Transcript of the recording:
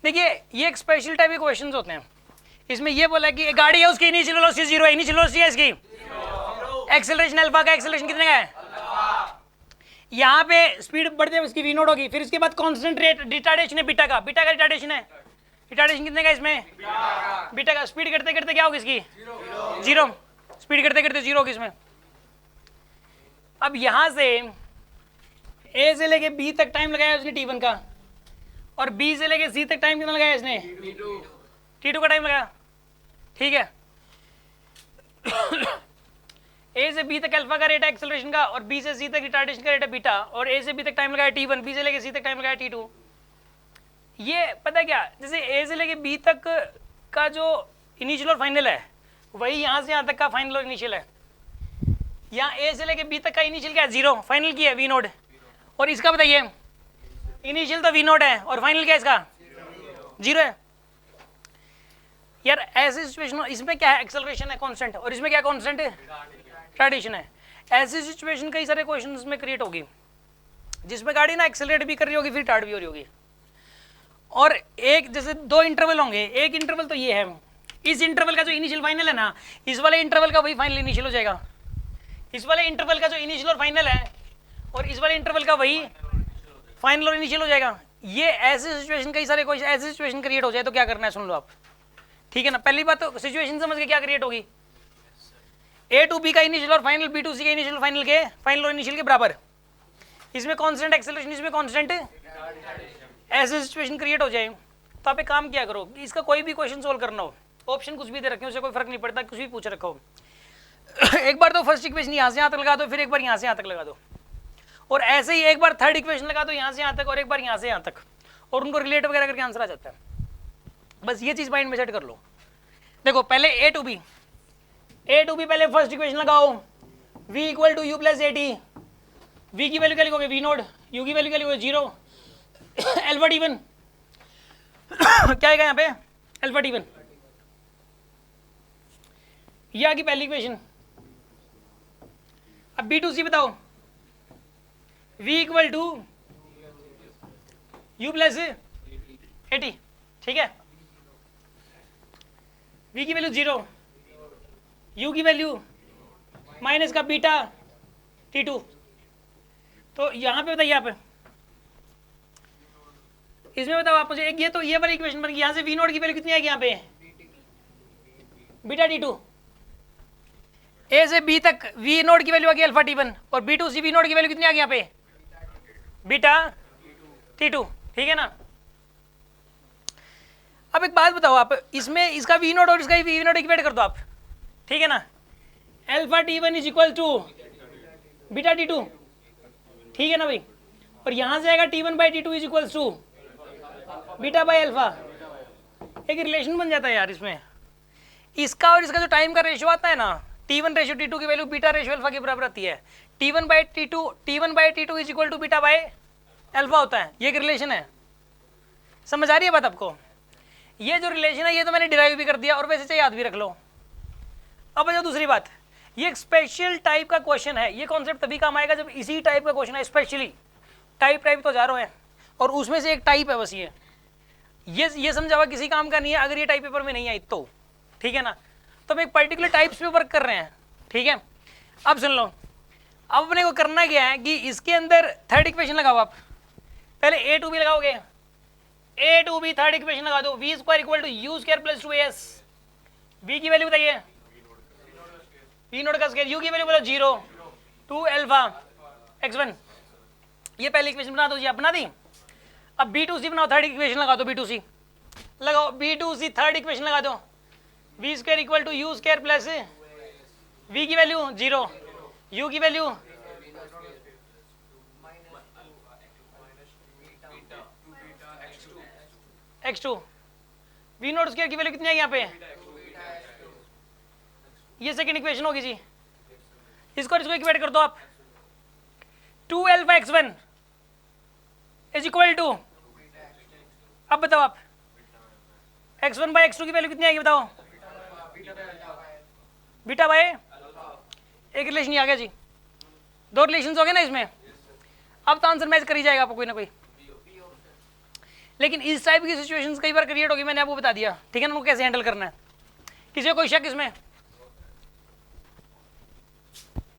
देखिए ये एक स्पेशल टाइप के क्वेश्चंस होते हैं। इसमें ये बोला कि गाड़ी है, उसकी इनिशियल वेलोसिटी 0 है, इनिशियल वेलोसिटी है इसकी, एक्सेलरेशन अल्फा का, एक्सेलरेशन कितने का है, यहाँ पे स्पीड बढ़ते हैं उसकी v0 होगी, फिर इसके बाद कांस्टेंट रेट रिटार्डेशन है बीटा का रिटार्डेशन है, रिटार्डेशन कितने का इसमें, बीटा का। स्पीड करते करते क्या होगी इसकी, 0, स्पीड करते करते 0 होगी इसमें। अब यहाँ से ए से लेके बी तक टाइम लगाया उसने t1 का, और बी से लेके सी तक टाइम कितना लगाया इसने, t2 का टाइम लगाया, ठीक है। ए से बी तक अल्फा का रेट है एक्सेलरेशन का, और बी से सी तक रिटार्डेशन का रेट है बीटा, और ए से बी तक टाइम लगाया t1, बी से लेके सी तक टाइम लगाया t2। ये पता क्या, जैसे ए से लेके बी तक का जो इनिशियल और फाइनल है वही यहाँ से यहाँ तक का फाइनल और इनिशियल है। यहाँ ए से लेके बी तक का इनिशियल क्या है, 0, फाइनल की है v0, और इसका बताइए इनिशियल तो v0 है और फाइनल क्या है इसका, 0 है। यार ऐसे सिचुएशन, इसमें क्या है, एक्सेलरेशन है कांस्टेंट, और इसमें क्या कांस्टेंट है, रिटार्डेशन है। ऐसी सिचुएशन कई सारे क्वेश्चंस में क्रिएट होगी जिसमें गाड़ी ना एक्सेलरेट भी कर रही होगी फिर रिटार्ड भी हो रही होगी। और एक जैसे 2 इंटरवल होंगे, एक इंटरवल तो ये है, इस इंटरवल का जो इनिशियल फाइनल है ना, इस वाले इंटरवल का वही फाइनल इनिशियल हो जाएगा, इस वाले इंटरवल का जो इनिशियल और फाइनल है और इस वाले इंटरवल का वही फाइनल और इनिशियल हो जाएगा। ये ऐसे सिचुएशन कई सारे कोई ऐसे सिचुएशन क्रिएट हो जाए तो क्या करना है सुन लो आप, ठीक है ना। पहली बात तो सिचुएशन समझ के क्या क्रिएट होगी, ए टू बी का इनिशियल और फाइनल, बी टू सी का इनिशियल फाइनल के फाइनल और इनिशियल के बराबर, इसमें कांस्टेंट एक्सेलरेशन, इसमें कांस्टेंट, ऐसे सिचुएशन क्रिएट हो जाए तो आप एक काम क्या करो, इसका कोई भी क्वेश्चन सोल्व करना हो, ऑप्शन कुछ भी दे रखे हो उससे कोई फर्क नहीं पड़ता, कुछ भी पूछ रखा हो, एक बार तो फर्स्ट इक्वेशन यहाँ से यहाँ तक लगा दो, फिर एक बार यहाँ से यहाँ तक लगा दो, और ऐसे ही एक बार थर्ड इक्वेशन लगा दो यहाँ से यहाँ तक, और एक बार यहाँ से यहाँ तक, और उनको रिलेट वगैरह करके आंसर आ जाता है। बस ये चीज़ माइंड में सेट कर लो। देखो पहले ए टू बी पहले फर्स्ट इक्वेशन लगाओ, v equal to u plus a t, v की वैल्यू क्या लिखोगे v0, u की वैल्यू क्या लिखोगे 0, अल्फा t1 क्या आएगा यहाँ पे, अल्फा t1। ये आ गई पहली इक्वेशन। अब b2c बताओ, v equal to u plus a t, ठीक है। v की वैल्यू 0, u की वैल्यू माइनस का बीटा t2। तो यहाँ पे बताइए आप, इसमें बताओ आप मुझे, एक ये तो ये वाली इक्वेशन बन गई, यहाँ से v0 की वैल्यू कितनी आएगी यहाँ पे, बीटा t2। ए से बी तक v0 की वैल्यू आ गई अल्फा t1, और b2 से v0 की वैल्यू कितनी आ गई यहाँ पे, बीटा t2, ठीक है ना। अब एक बात बताओ आप, इसमें इसका v0 और इसका v0 इक्वेट कर दो आप, ठीक है ना। Alpha t1 is equal to beta t2, ठीक है ना भाई, और यहां से आएगा t1 by t2 is equal to beta by alpha. एक रिलेशन बन जाता है यार इसमें, इसका और इसका जो टाइम का रेशियो आता है ना, t1 रेशियो t2 की वैल्यू बीटा रेशियो अल्फा के बराबर आती है, t1 by t2 is equal to beta by alpha होता है। ये एक रिलेशन है, समझ आ रही है बात आपको। ये जो रिलेशन है ये तो मैंने डिराइव भी कर दिया, और वैसे चाहिए याद भी रख लो। अब जो दूसरी बात, ये एक स्पेशल टाइप का क्वेश्चन है, ये कॉन्सेप्ट तभी काम आएगा जब इसी टाइप का क्वेश्चन है, स्पेशली टाइप तो हजारों है और उसमें से एक टाइप है बस ये समझा हुआ किसी काम का नहीं है अगर ये टाइप पेपर में नहीं आई तो, ठीक है ना। तो हम एक पर्टिकुलर टाइप्स पे वर्क कर रहे हैं, ठीक है। अब सुन लो, अब अपने को करना क्या है कि इसके अंदर थर्ड इक्वेशन लगाओ आप, पहले ए टू बी लगाओगे, a to b third equation लगा दो, v square equal to u square plus 2as, वी की वैल्यू बताइए, v0 का स्क्वायर, u की वैल्यू बोलो 0, 2 अल्फा x1। ये पहली इक्वेशन बना दो जी, आप बना दी। अब b2c बनाओ, थर्ड इक्वेशन लगा दो, b2c लगाओ, b2c थर्ड इक्वेशन लगा दो, v square equal to u square plus v की वैल्यू 0, u की वैल्यू x2, v0 स्क्वायर की वैल्यू कितनी आएगी यहाँ पे, ये सेकंड इक्वेशन होगी जी। इसको इक्वेट कर दो आप, 2 alpha x1 is equal to, अब बताओ आप x1 बाई x2 की वैल्यू कितनी आएगी बताओ, बीटा बाई, एक रिलेशन ही आ गया जी, 2 रिलेशन हो गए ना इसमें। अब तो आंसर मैच कर ही जाएगा आपको कोई ना कोई। लेकिन इस टाइप की सिचुएशंस कई बार क्रिएट होगी, मैंने आपको बता दिया, ठीक है ना, उनको कैसे हैंडल करना है। किसी को कोई शक इसमें?